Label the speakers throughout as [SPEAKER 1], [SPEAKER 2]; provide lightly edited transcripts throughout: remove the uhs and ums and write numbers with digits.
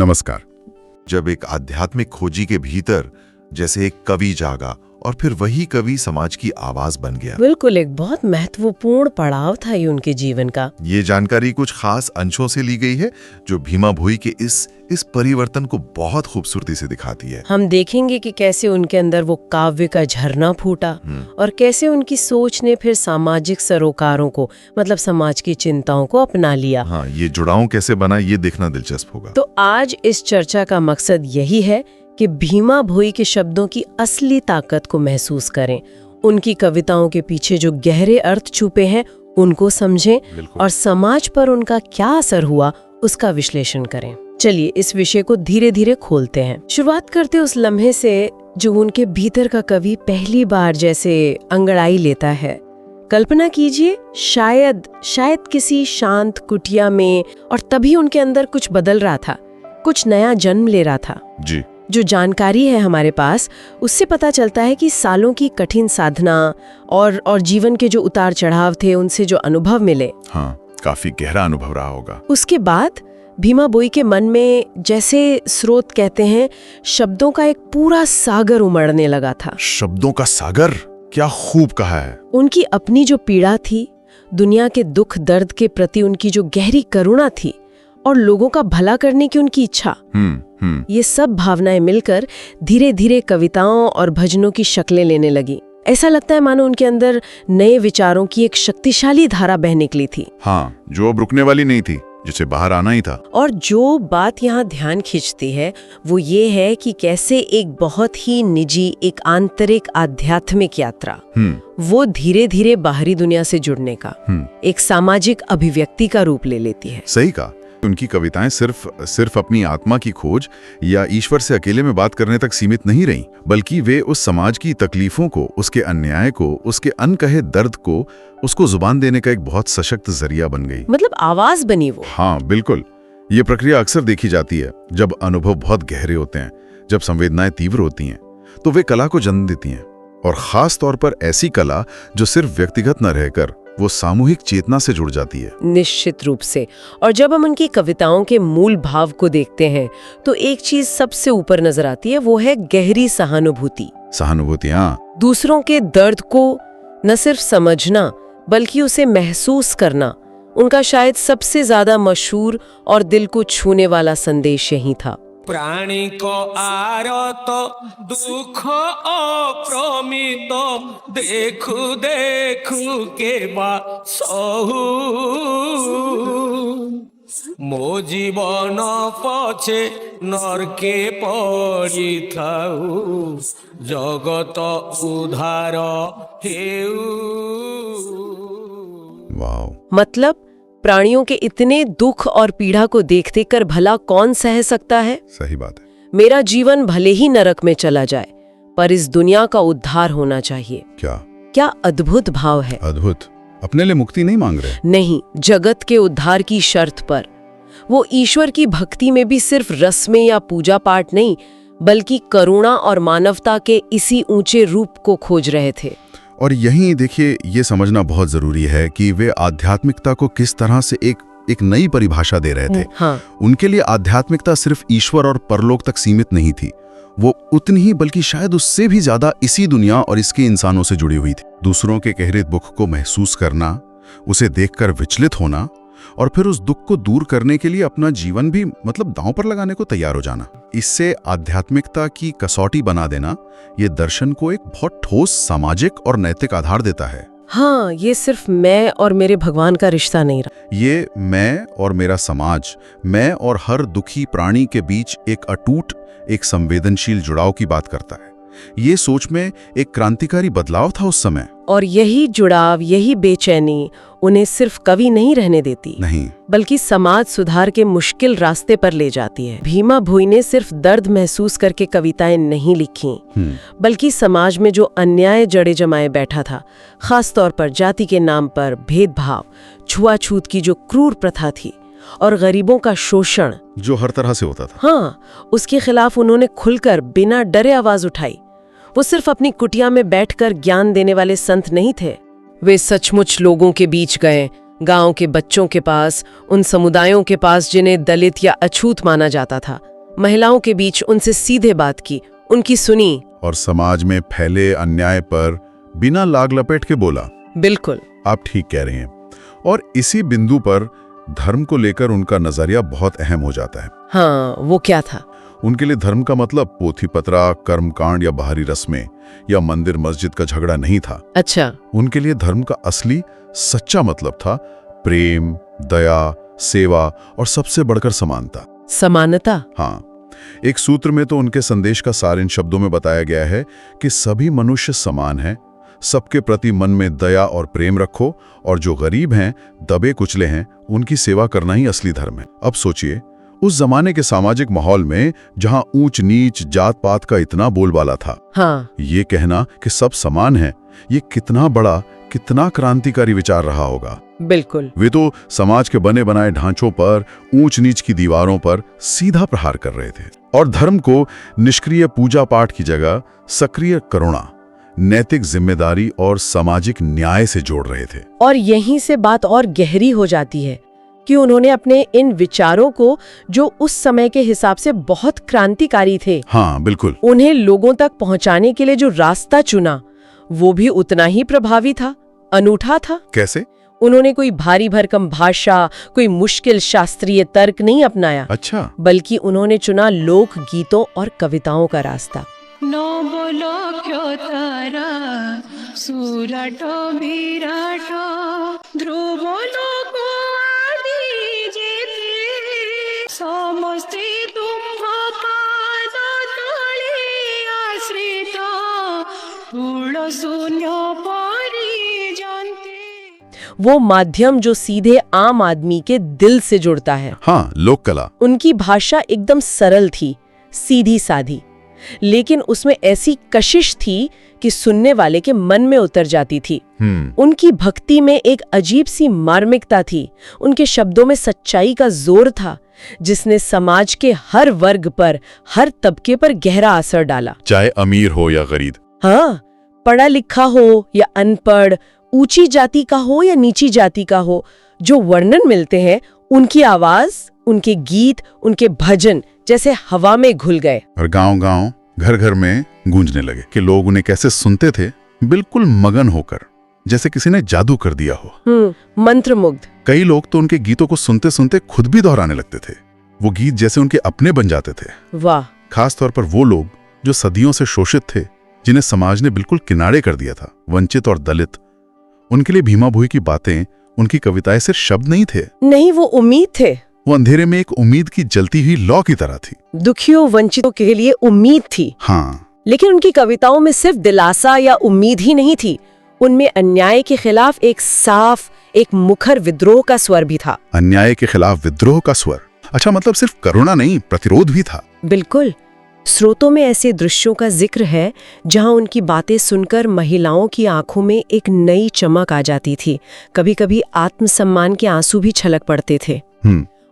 [SPEAKER 1] नमस्कार।
[SPEAKER 2] जब एक आध्यात्मिक खोजी के भीतर जैसे एक कवि जागा और फिर वही कवि समाज की आवाज बन गया।
[SPEAKER 3] बिल्कुल, एक बहुत महत्वपूर्ण पड़ाव था ये उनके जीवन का।
[SPEAKER 2] ये जानकारी कुछ खास अंशों से ली गई है जो भीमा भोई के इस परिवर्तन को बहुत खूबसूरती से दिखाती है।
[SPEAKER 3] हम देखेंगे कि कैसे उनके अंदर वो काव्य का झरना फूटा और कैसे उनकी सोच ने फिर सामाजिक सरोकारों को, मतलब समाज की चिंताओं को अपना लिया।
[SPEAKER 2] हाँ, ये जुड़ाव कैसे बना ये देखना दिलचस्प होगा।
[SPEAKER 3] तो आज इस चर्चा का मकसद यही है कि भीमा भोई के शब्दों की असली ताकत को महसूस करें, उनकी कविताओं के पीछे जो गहरे अर्थ छुपे हैं उनको समझें और समाज पर उनका क्या असर हुआ उसका विश्लेषण करें। चलिए इस विषय को धीरे धीरे खोलते हैं। शुरुआत करते उस लम्हे से जो उनके भीतर का कवि पहली बार जैसे अंगड़ाई लेता है। कल्पना कीजिए, शायद किसी शांत कुटिया में, और तभी उनके अंदर कुछ बदल रहा था, कुछ नया जन्म ले रहा था।
[SPEAKER 2] जी।
[SPEAKER 3] जो जानकारी है हमारे पास उससे पता चलता है कि सालों की कठिन साधना और जीवन के जो उतार चढ़ाव थे उनसे जो अनुभव मिले,
[SPEAKER 2] हाँ, काफी गहरा अनुभव रहा होगा।
[SPEAKER 3] उसके बाद भीमा भोई के मन में, जैसे स्रोत कहते हैं, शब्दों का एक पूरा सागर उमड़ने लगा था।
[SPEAKER 2] शब्दों का सागर, क्या खूब कहा है।
[SPEAKER 3] उनकी अपनी जो पीड़ा थी, दुनिया के दुख दर्द के प्रति उनकी जो गहरी करुणा थी और लोगों का भला करने की उनकी इच्छा, ये सब भावनाएं मिलकर धीरे धीरे कविताओं और भजनों की शक्लें लेने लगी। ऐसा लगता है मानो उनके अंदर नए विचारों की एक शक्तिशाली धारा बह निकली थी।
[SPEAKER 2] हाँ, जो अब रुकने वाली नहीं थी, जिसे बाहर आना ही था।
[SPEAKER 3] और जो बात यहाँ ध्यान खींचती है वो ये है कि कैसे एक बहुत ही निजी, एक आंतरिक आध्यात्मिक यात्रा वो धीरे धीरे बाहरी दुनिया से जुड़ने का एक सामाजिक अभिव्यक्ति का रूप ले लेती है।
[SPEAKER 2] सही कहा। उनकी कविताएं सिर्फ अपनी आत्मा की खोज या ईश्वर से अकेले में बात करने तक सीमित नहीं रहीं, बल्कि वे उस समाज की तकलीफों को, उसके अन्याय को, उसके अनकहे दर्द को, उसको जुबान देने का एक बहुत सशक्त जरिया बन गई।
[SPEAKER 3] मतलब आवाज बनी वो।
[SPEAKER 2] हाँ बिल्कुल। ये प्रक्रिया अक्सर देखी जाती है जब अनुभव बहुत गहरे होते हैं, जब संवेदनाएं तीव्र होती हैं, तो वे कला को जन्म देती हैं। और खास तौर पर ऐसी कला जो सिर्फ व्यक्तिगत न रहकर वो सामूहिक चेतना से जुड़ जाती है।
[SPEAKER 3] निश्चित रूप से। और जब हम उनकी कविताओं के मूल भाव को देखते हैं तो एक चीज सबसे ऊपर नजर आती है, वो है गहरी सहानुभूति।
[SPEAKER 2] हाँ।
[SPEAKER 3] दूसरों के दर्द को न सिर्फ समझना बल्कि उसे महसूस करना। उनका शायद सबसे ज्यादा मशहूर और दिल को छूने वाला संदेश यही था।
[SPEAKER 4] प्राणी को आरत दुख अप्रमित देखु देखु के बा सहु मो जीवन पछे नरके पड़ी थाउ जगत उधार हेउ।
[SPEAKER 2] वाव।
[SPEAKER 3] मतलब प्राणियों के इतने दुख और पीड़ा को देख देख कर भला कौन सह सकता है।
[SPEAKER 2] सही बात है।
[SPEAKER 3] मेरा जीवन भले ही नरक में चला जाए पर इस दुनिया का उद्धार होना चाहिए। क्या अद्भुत भाव है।
[SPEAKER 2] अद्भुत। अपने लिए मुक्ति नहीं मांग रहे,
[SPEAKER 3] नहीं, जगत के उद्धार की शर्त पर। वो ईश्वर की भक्ति में भी सिर्फ रस्में या पूजा पाठ नहीं, बल्कि करुणा और मानवता के इसी ऊंचे रूप को खोज रहे थे।
[SPEAKER 1] और यहीं देखिए, ये समझना बहुत जरूरी है कि वे आध्यात्मिकता को किस तरह से एक नई परिभाषा दे रहे थे।
[SPEAKER 3] हाँ।
[SPEAKER 1] उनके लिए आध्यात्मिकता सिर्फ ईश्वर और परलोक तक सीमित नहीं थी, वो उतनी ही बल्कि शायद उससे भी ज्यादा इसी दुनिया और इसके इंसानों से जुड़ी हुई थी। दूसरों के गहरे दुख को महसूस करना, उसे देखकर विचलित होना और फिर उस दुख को दूर करने के लिए अपना जीवन भी दांव पर लगाने को तैयार हो जाना। इससे आध्यात्मिकता की कसौटी बना देना ये दर्शन को एक बहुत ठोस सामाजिक और नैतिक आधार देता है।
[SPEAKER 3] हाँ, ये सिर्फ मैं और मेरे भगवान का रिश्ता नहीं रहा,
[SPEAKER 1] ये मैं और मेरा समाज, मैं और हर दुखी प्राणी के बीच एक अटूट, एक संवेदनशील जुड़ाव की बात करता है। ये सोच में एक क्रांतिकारी बदलाव था उस समय।
[SPEAKER 3] और यही जुड़ाव, यही बेचैनी उन्हें सिर्फ कवि नहीं रहने देती,
[SPEAKER 1] नहीं,
[SPEAKER 3] बल्कि समाज सुधार के मुश्किल रास्ते पर ले जाती है। भीमा भोई ने सिर्फ दर्द महसूस करके कविताएं नहीं लिखी, बल्कि समाज में जो अन्याय जड़े जमाए बैठा था, खास तौर पर जाति के नाम पर भेदभाव, छुआछूत की जो क्रूर प्रथा थी और गरीबों का शोषण
[SPEAKER 1] जो हर तरह से होता था,
[SPEAKER 3] हाँ, उसके खिलाफ उन्होंने खुलकर बिना डरे आवाज उठाई। वो सिर्फ अपनी कुटिया में बैठकर ज्ञान देने वाले संत नहीं थे, वे सचमुच लोगों के बीच गए, गांव के बच्चों के पास, उन समुदायों के पास जिन्हें दलित या अछूत माना जाता था, महिलाओं के बीच उनसे सीधे बात की, उनकी सुनी।
[SPEAKER 2] और समाज में फैले अन्याय पर बिना लाग लपेट के बोला।
[SPEAKER 3] बिल्कुल,
[SPEAKER 2] आप ठीक कह रहे हैं। और इसी बिंदु पर धर्म को लेकर उनका नजरिया बहुत अहम हो जाता है।
[SPEAKER 3] हाँ, वो क्या था?
[SPEAKER 2] उनके लिए धर्म का मतलब पोथी पतरा, कर्मकांड या बाहरी रस्में या मंदिर मस्जिद का झगड़ा नहीं था।
[SPEAKER 3] अच्छा।
[SPEAKER 2] उनके लिए धर्म का असली सच्चा मतलब था प्रेम, दया, सेवा और सबसे बढ़कर समानता।
[SPEAKER 3] समानता?
[SPEAKER 2] हाँ, एक सूत्र में तो उनके संदेश का सार इन शब्दों में बताया गया है कि सभी मनुष्य समान हैं, सबके प्रति मन में दया और प्रेम रखो, और जो गरीब हैं, दबे कुचले हैं, उनकी सेवा करना ही असली धर्म है। अब सोचिए, उस जमाने के सामाजिक माहौल में जहां ऊंच नीच जात पात का इतना बोलबाला था,
[SPEAKER 3] हाँ,
[SPEAKER 2] ये कहना कि सब समान हैं, ये कितना बड़ा, कितना क्रांतिकारी विचार रहा होगा।
[SPEAKER 3] बिल्कुल।
[SPEAKER 2] वे तो समाज के बने बनाए ढांचों पर, ऊंच नीच की दीवारों पर सीधा प्रहार कर रहे थे और धर्म को निष्क्रिय पूजा पाठ की जगह सक्रिय करुणा, नैतिक जिम्मेदारी और सामाजिक न्याय से जोड़ रहे थे।
[SPEAKER 3] और यहीं से बात और गहरी हो जाती है कि उन्होंने अपने इन विचारों को, जो उस समय के हिसाब से बहुत क्रांतिकारी थे,
[SPEAKER 2] हाँ बिल्कुल,
[SPEAKER 3] उन्हें लोगों तक पहुंचाने के लिए जो रास्ता चुना, वो भी उतना ही प्रभावी था, अनूठा था।
[SPEAKER 2] कैसे?
[SPEAKER 3] उन्होंने कोई भारी भरकम भाषा, कोई मुश्किल शास्त्रीय तर्क नहीं अपनाया।
[SPEAKER 2] अच्छा।
[SPEAKER 3] बल्कि उन्होंने चुना लोक गीतों और कविताओं का रास्ता। वो माध्यम जो सीधे आम आदमी के दिल से जुड़ता है।
[SPEAKER 2] हाँ, लोक कला।
[SPEAKER 3] उनकी भाषा एकदम सरल थी, सीधी साधी, लेकिन उसमें ऐसी कशिश थी कि सुनने वाले के मन में उतर जाती थी। उनकी भक्ति में एक अजीब सी मार्मिकता थी, उनके शब्दों में सच्चाई का जोर था, जिसने समाज के हर वर्ग पर, हर तबके पर गहरा असर डाला।
[SPEAKER 2] चाहे अमीर हो या गरीब।
[SPEAKER 3] हाँ, पढ़ा लिखा हो या अनपढ़, ऊंची जाति का हो या नीची जाति का हो, जो वर्णन मिलते हैं, उनकी आवाज, उनके गीत, उनके भजन जैसे हवा में घुल गए
[SPEAKER 2] और गांव-गांव, घर-घर में गूंजने लगे कि लोग उन्हें कैसे सुनते थे, बिल्कुल मगन होकर, जैसे किसी ने जादू कर दिया हो।
[SPEAKER 3] मंत्रमुग्ध।
[SPEAKER 2] कई लोग तो उनके गीतों को सुनते सुनते खुद भी दोहराने लगते थे। वो गीत जैसे उनके अपने बन जाते थे।
[SPEAKER 3] वाह।
[SPEAKER 2] खास तौर पर वो लोग जो सदियों से शोषित थे, जिन्हें समाज ने बिल्कुल किनारे कर दिया था, वंचित और दलित। उनके लिए भीमा भोई की बातें, उनकी कविताएं सिर्फ शब्द नहीं थे।
[SPEAKER 3] नहीं, वो उम्मीद थे।
[SPEAKER 2] वो अंधेरे में एक उम्मीद की जलती हुई लौ की तरह थी।
[SPEAKER 3] दुखियों, वंचितों के लिए उम्मीद थी।
[SPEAKER 2] हाँ।
[SPEAKER 3] लेकिन उनकी कविताओं में सिर्फ दिलासा या उम्मीद ही नहीं थी, उनमें अन्याय के खिलाफ एक साफ, एक मुखर विद्रोह का स्वर भी था।
[SPEAKER 2] अन्याय के खिलाफ विद्रोह का स्वर। अच्छा, मतलब सिर्फ करुणा नहीं, प्रतिरोध भी था।
[SPEAKER 3] बिल्कुल। स्रोतों में ऐसे दृश्यों का जिक्र है जहां उनकी बातें सुनकर महिलाओं की आंखों में एक नई चमक आ जाती थी। कभी कभी आत्मसम्मान के आंसू भी छलक पड़ते थे।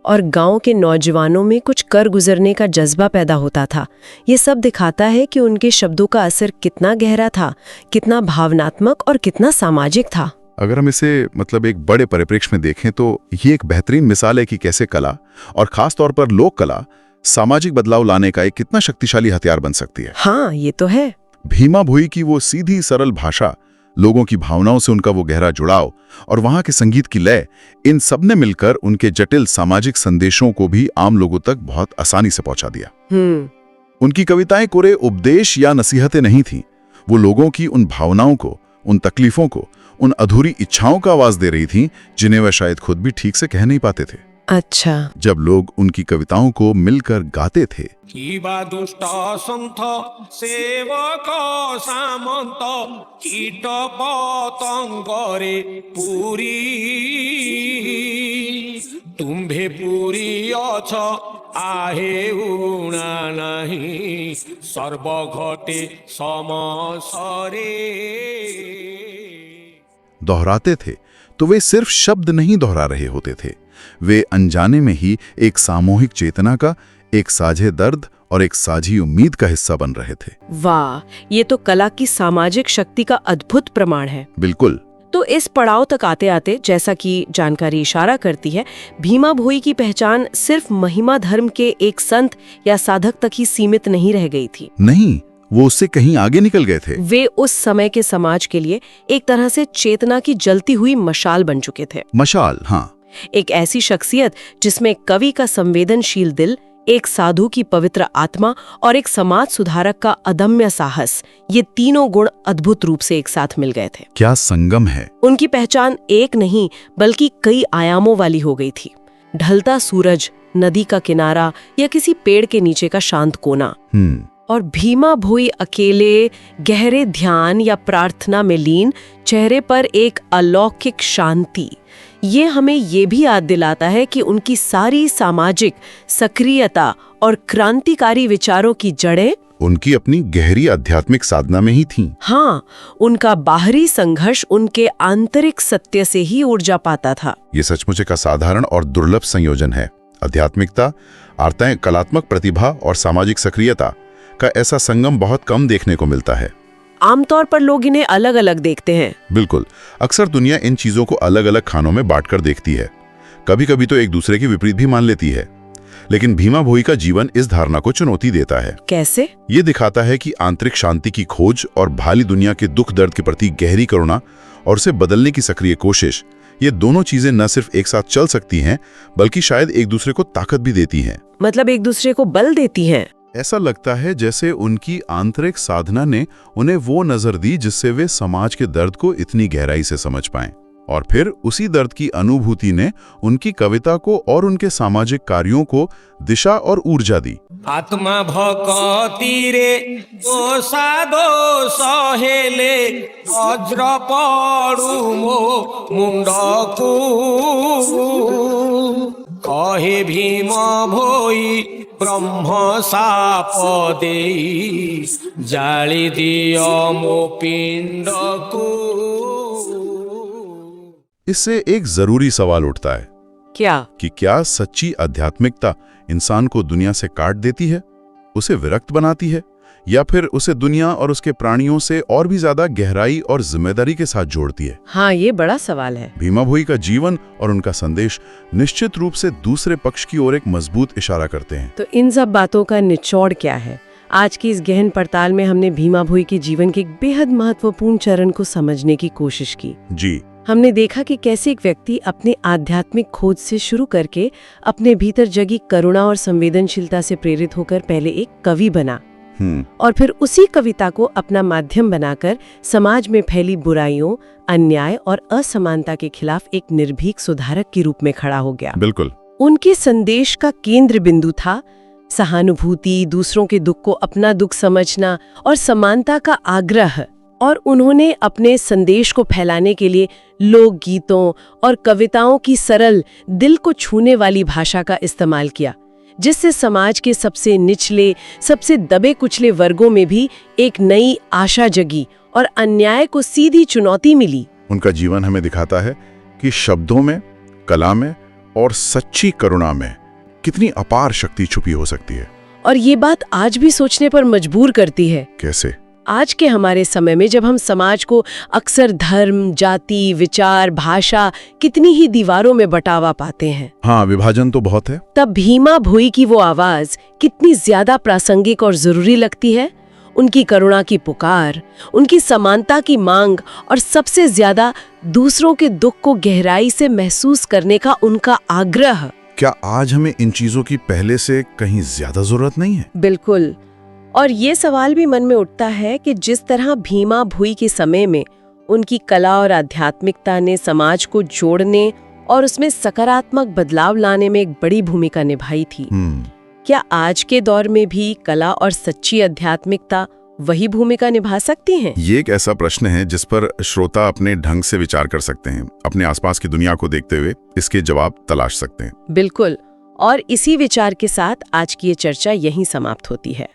[SPEAKER 3] और गांव के नौजवानों में कुछ कर गुजरने का जज्बा पैदा होता था। ये सब दिखाता है कि उनके शब्दों का असर कितना गहरा था, कितना भावनात्मक और कितना सामाजिक था।
[SPEAKER 2] अगर हम इसे मतलब एक बड़े परिप्रेक्ष्य में देखें तो ये एक बेहतरीन मिसाल है कि कैसे कला, और खास तौर पर लोक कला, सामाजिक बदलाव लाने का एक कितना शक्तिशाली हथियार बन सकती है।
[SPEAKER 3] हाँ, ये तो है।
[SPEAKER 2] भीमा भोई की वो सीधी सरल भाषा, लोगों की भावनाओं से उनका वो गहरा जुड़ाव और वहां के संगीत की लय, इन सब ने मिलकर उनके जटिल सामाजिक संदेशों को भी आम लोगों तक बहुत आसानी से पहुंचा दिया। उनकी कविताएं कोरे उपदेश या नसीहतें नहीं थीं, वो लोगों की उन भावनाओं को, उन तकलीफों को, उन अधूरी इच्छाओं का आवाज दे रही थीं जिन्हें वह शायद खुद भी ठीक से कह नहीं पाते थे।
[SPEAKER 3] अच्छा।
[SPEAKER 2] जब लोग उनकी कविताओं को मिलकर गाते थे,
[SPEAKER 4] किबा दुष्ट संथ सेवक सामंत कीट पतंगरे पूरी तुम्भे पूरी अछ आहे उणा नहीं सर्व घटे समसरे।
[SPEAKER 2] दोहराते थे तो वे सिर्फ शब्द नहीं दोहरा रहे होते थे, वे अनजाने में ही एक सामूहिक चेतना का, एक साझे दर्द और एक साझी उम्मीद का हिस्सा बन रहे थे।
[SPEAKER 3] वाह, ये तो कला की सामाजिक शक्ति का अद्भुत प्रमाण है।
[SPEAKER 2] बिल्कुल।
[SPEAKER 3] तो इस पड़ाव तक आते आते, जैसा कि जानकारी इशारा करती है, भीमा भोई की पहचान सिर्फ महिमा धर्म के एक संत या साधक तक ही सीमित नहीं रह गई थी।
[SPEAKER 1] नहीं, वो उससे कहीं आगे निकल गए थे।
[SPEAKER 3] वे उस समय के समाज के लिए एक तरह से चेतना की जलती हुई मशाल बन चुके थे।
[SPEAKER 1] मशाल, हाँ।
[SPEAKER 3] एक ऐसी शख्सियत जिसमें कवि का संवेदनशील दिल, एक साधु की पवित्र आत्मा और एक समाज सुधारक का अदम्य साहस, ये तीनों गुण अद्भुत रूप से एक साथ मिल गए थे।
[SPEAKER 1] क्या संगम है।
[SPEAKER 3] उनकी पहचान एक नहीं बल्कि कई आयामों वाली हो गई थी। ढलता सूरज, नदी का किनारा या किसी पेड़ के नीचे का शांत कोना। और भीमा भोई अकेले गहरे ध्यान या प्रार्थना में लीन, चेहरे पर एक अलौकिक शांति। ये हमें ये भी याद दिलाता है कि उनकी सारी सामाजिक सक्रियता और क्रांतिकारी विचारों की जड़ें
[SPEAKER 1] उनकी अपनी गहरी आध्यात्मिक साधना में ही थीं।
[SPEAKER 3] हाँ, उनका बाहरी संघर्ष उनके आंतरिक सत्य से ही ऊर्जा पाता था।
[SPEAKER 1] ये सचमुच एक असाधारण और दुर्लभ संयोजन है। आध्यात्मिकता, आर्ताएं, कलात्मक प्रतिभा और सामाजिक सक्रियता का ऐसा संगम बहुत कम देखने को मिलता है।
[SPEAKER 3] आमतौर पर लोग इन्हें अलग अलग देखते हैं।
[SPEAKER 1] बिल्कुल, अक्सर दुनिया इन चीजों को अलग अलग खानों में बांटकर देखती है। कभी कभी तो एक दूसरे के विपरीत भी मान लेती है। लेकिन भीमा भोई का जीवन इस धारणा को चुनौती देता है।
[SPEAKER 3] कैसे?
[SPEAKER 1] ये दिखाता है कि आंतरिक शांति की खोज और भाली दुनिया के दुख दर्द के प्रति गहरी करुणा और उसे बदलने की सक्रिय कोशिश, ये दोनों चीजें न सिर्फ एक साथ चल सकती हैं, बल्कि शायद एक दूसरे को ताकत भी देती हैं।
[SPEAKER 3] मतलब एक दूसरे को बल देती हैं।
[SPEAKER 1] ऐसा लगता है जैसे उनकी आंतरिक साधना ने उन्हें वो नजर दी जिससे वे समाज के दर्द को इतनी गहराई से समझ पाएं, और फिर उसी दर्द की अनुभूति ने उनकी कविता को और उनके सामाजिक कार्यों को दिशा और ऊर्जा दी।
[SPEAKER 4] आत्मा भक्ति रे दोषा दोष हेले वज्र पड़ू मो मुंडकू कहे भीम भोई ब्रह्म साप देई जाली दियो मो पिंडकू।
[SPEAKER 1] इससे एक जरूरी सवाल उठता है।
[SPEAKER 3] क्या?
[SPEAKER 1] कि क्या सच्ची आध्यात्मिकता इंसान को दुनिया से काट देती है, उसे विरक्त बनाती है, या फिर उसे दुनिया और उसके प्राणियों से और भी ज्यादा गहराई और जिम्मेदारी के साथ जोड़ती है?
[SPEAKER 3] हाँ, ये बड़ा सवाल है।
[SPEAKER 1] भीमा भोई का जीवन और उनका संदेश निश्चित रूप से दूसरे पक्ष की ओर एक मजबूत इशारा करते हैं।
[SPEAKER 3] तो इन सब बातों का निचोड़ क्या है? आज की इस गहन पड़ताल में हमने भीमा भोई के जीवन के एक बेहद महत्वपूर्ण चरण को समझने की कोशिश की।
[SPEAKER 1] जी,
[SPEAKER 3] हमने देखा कि कैसे एक व्यक्ति अपने आध्यात्मिक खोज से शुरू करके अपने भीतर जगी करुणा और संवेदनशीलता से प्रेरित होकर पहले एक कवि बना, और फिर उसी कविता को अपना माध्यम बनाकर समाज में फैली बुराइयों, अन्याय और असमानता के खिलाफ एक निर्भीक सुधारक के रूप में खड़ा हो गया।
[SPEAKER 1] बिल्कुल।
[SPEAKER 3] उनके संदेश का केंद्र बिंदु था सहानुभूति, दूसरों के दुख को अपना दुख समझना और समानता का आग्रह। और उन्होंने अपने संदेश को फैलाने के लिए लोकगीतों और कविताओं की सरल, दिल को छूने वाली भाषा का इस्तेमाल किया, जिससे समाज के सबसे निचले, सबसे दबे कुचले वर्गों में भी एक नई आशा जगी और अन्याय को सीधी चुनौती मिली।
[SPEAKER 1] उनका जीवन हमें दिखाता है कि शब्दों में, कला में और सच्ची करुणा में कितनी अपार शक्ति छुपी हो सकती है।
[SPEAKER 3] और ये बात आज भी सोचने पर मजबूर करती है।
[SPEAKER 1] कैसे?
[SPEAKER 3] आज के हमारे समय में जब हम समाज को अक्सर धर्म, जाति, विचार, भाषा, कितनी ही दीवारों में बंटावा पाते हैं।
[SPEAKER 1] हाँ, विभाजन तो बहुत है।
[SPEAKER 3] तब भीमा भोई की वो आवाज कितनी ज्यादा प्रासंगिक और जरूरी लगती है। उनकी करुणा की पुकार, उनकी समानता की मांग और सबसे ज्यादा दूसरों के दुख को गहराई से महसूस करने का उनका आग्रह।
[SPEAKER 1] क्या आज हमें इन चीजों की पहले से कहीं ज्यादा जरूरत नहीं है?
[SPEAKER 3] बिल्कुल। और ये सवाल भी मन में उठता है कि जिस तरह भीमा भोई के समय में उनकी कला और आध्यात्मिकता ने समाज को जोड़ने और उसमें सकारात्मक बदलाव लाने में एक बड़ी भूमिका निभाई थी, क्या आज के दौर में भी कला और सच्ची आध्यात्मिकता वही भूमिका निभा सकती हैं?
[SPEAKER 1] ये एक ऐसा प्रश्न है जिस पर श्रोता अपने ढंग से विचार कर सकते हैं, अपने आसपास की दुनिया को देखते हुए इसके जवाब तलाश सकते हैं।
[SPEAKER 3] बिल्कुल। और इसी विचार के साथ आज की ये चर्चा यहीं समाप्त होती है।